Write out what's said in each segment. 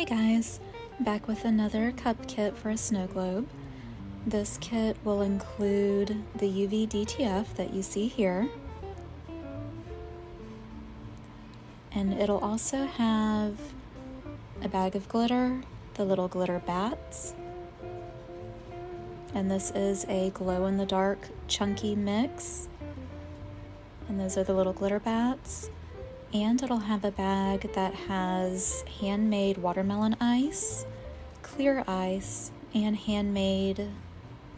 Hey guys, back with another cup kit for a snow globe. This kit will include the UV DTF that you see here, and it'll also have a bag of glitter, the little glitter bats, and this is a glow-in-the-dark chunky mix, and those are the little glitter bats. And it'll have a bag that has handmade watermelon ice, clear ice, and handmade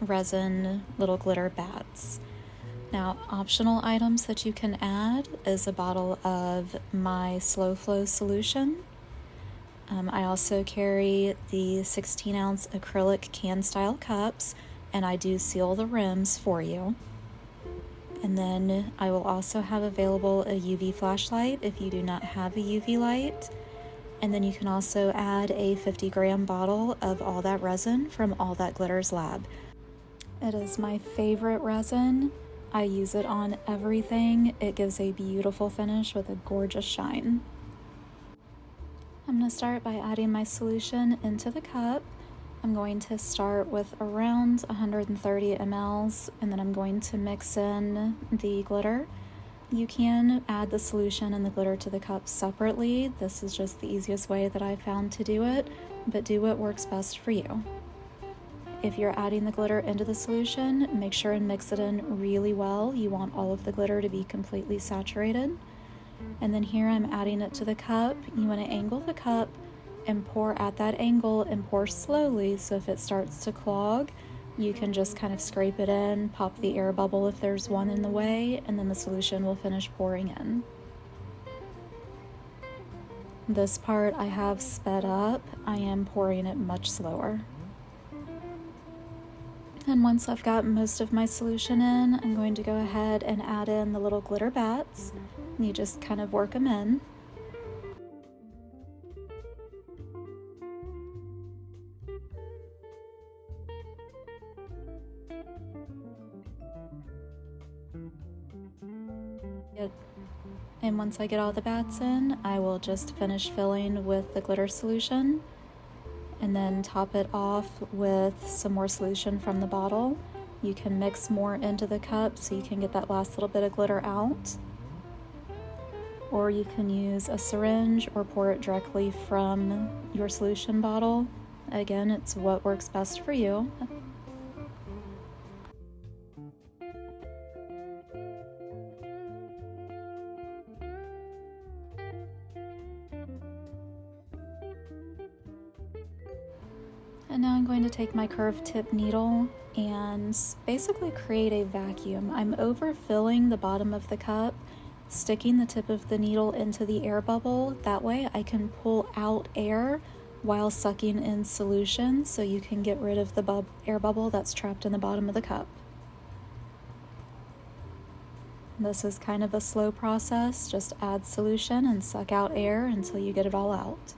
resin little glitter bats. Now, optional items that you can add is a bottle of my slow flow solution. I also carry the 16-ounce acrylic can style cups, and I do seal the rims for you. And then I will also have available a UV flashlight if you do not have a UV light. And then you can also add a 50-gram bottle of All That Resin from All That Glitters Lab. It is my favorite resin. I use it on everything. It gives a beautiful finish with a gorgeous shine. I'm going to start by adding my solution into the cup. I'm going to start with around 130 mLs, and then I'm going to mix in the glitter. You can add the solution and the glitter to the cup separately. This is just the easiest way that I've found to do it, but do what works best for you. If you're adding the glitter into the solution, make sure and mix it in really well. You want all of the glitter to be completely saturated. And then here I'm adding it to the cup. You want to angle the cup and pour at that angle and pour slowly, so if it starts to clog, you can just kind of scrape it in, pop the air bubble if there's one in the way, and then the solution will finish pouring in. This part I have sped up. I am pouring it much slower. And once I've got most of my solution in, I'm going to go ahead and add in the little glitter bats. You just kind of work them in. And once I get all the bats in, I will just finish filling with the glitter solution and then top it off with some more solution from the bottle. You can mix more into the cup so you can get that last little bit of glitter out. Or you can use a syringe or pour it directly from your solution bottle. Again, it's what works best for you. And now I'm going to take my curved tip needle and basically create a vacuum. I'm overfilling the bottom of the cup, sticking the tip of the needle into the air bubble. That way I can pull out air while sucking in solution, so you can get rid of the air bubble that's trapped in the bottom of the cup. This is kind of a slow process. Just add solution and suck out air until you get it all out.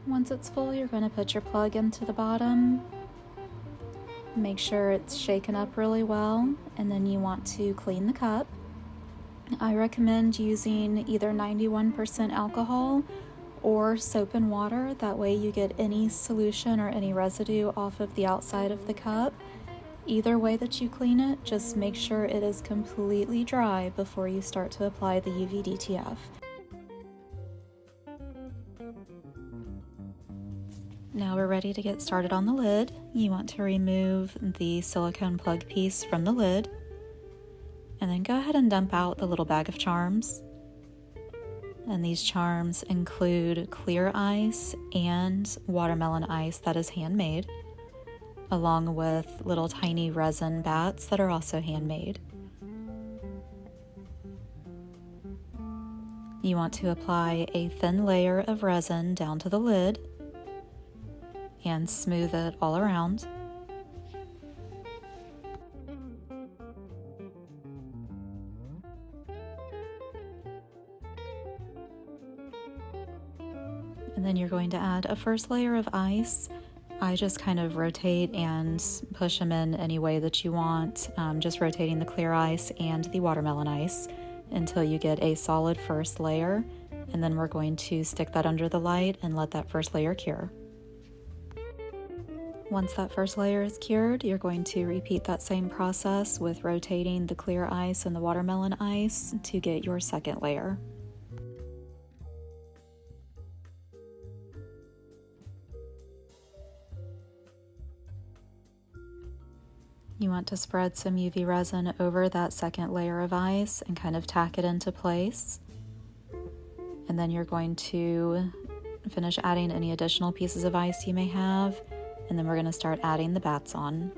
Once it's full, you're going to put your plug into the bottom. Make sure it's shaken up really well, and then you want to clean the cup. I recommend using either 91% alcohol or soap and water. That way you get any solution or any residue off of the outside of the cup. Either way that you clean it, just make sure it is completely dry before you start to apply the UV DTF. Now we're ready to get started on the lid. You want to remove the silicone plug piece from the lid, and then go ahead and dump out the little bag of charms. And these charms include clear ice and watermelon ice that is handmade, along with little tiny resin bats that are also handmade. You want to apply a thin layer of resin down to the lid and smooth it all around. And then you're going to add a first layer of ice. I just kind of rotate and push them in any way that you want, just rotating the clear ice and the watermelon ice until you get a solid first layer. And then we're going to stick that under the light and let that first layer cure. Once that first layer is cured, you're going to repeat that same process with rotating the clear ice and the watermelon ice to get your second layer. You want to spread some UV resin over that second layer of ice and kind of tack it into place. And then you're going to finish adding any additional pieces of ice you may have, and then we're going to start adding the bats on.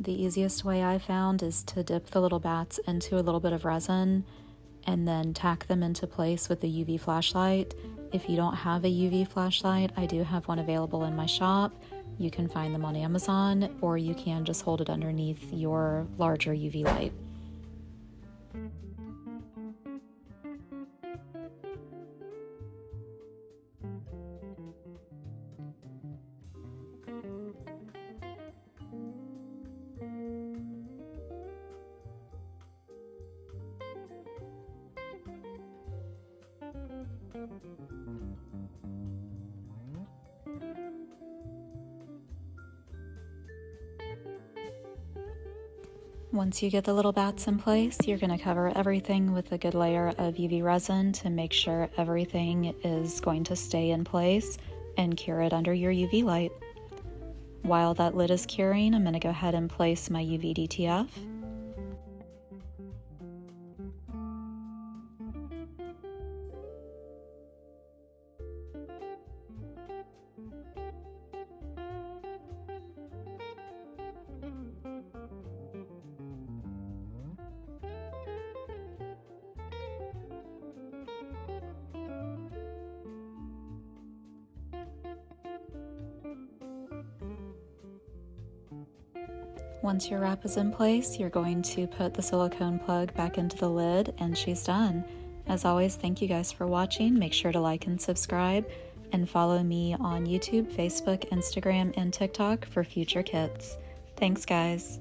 The easiest way I found is to dip the little bats into a little bit of resin and then tack them into place with the UV flashlight. If you don't have a UV flashlight, I do have one available in my shop. You can find them on Amazon, or you can just hold it underneath your larger UV light. Once you get the little bats in place, you're going to cover everything with a good layer of UV resin to make sure everything is going to stay in place and cure it under your UV light. While that lid is curing, I'm going to go ahead and place my UV DTF. Once your wrap is in place, you're going to put the silicone plug back into the lid and she's done. As always, thank you guys for watching. Make sure to like and subscribe and follow me on YouTube, Facebook, Instagram, and TikTok for future kits. Thanks, guys.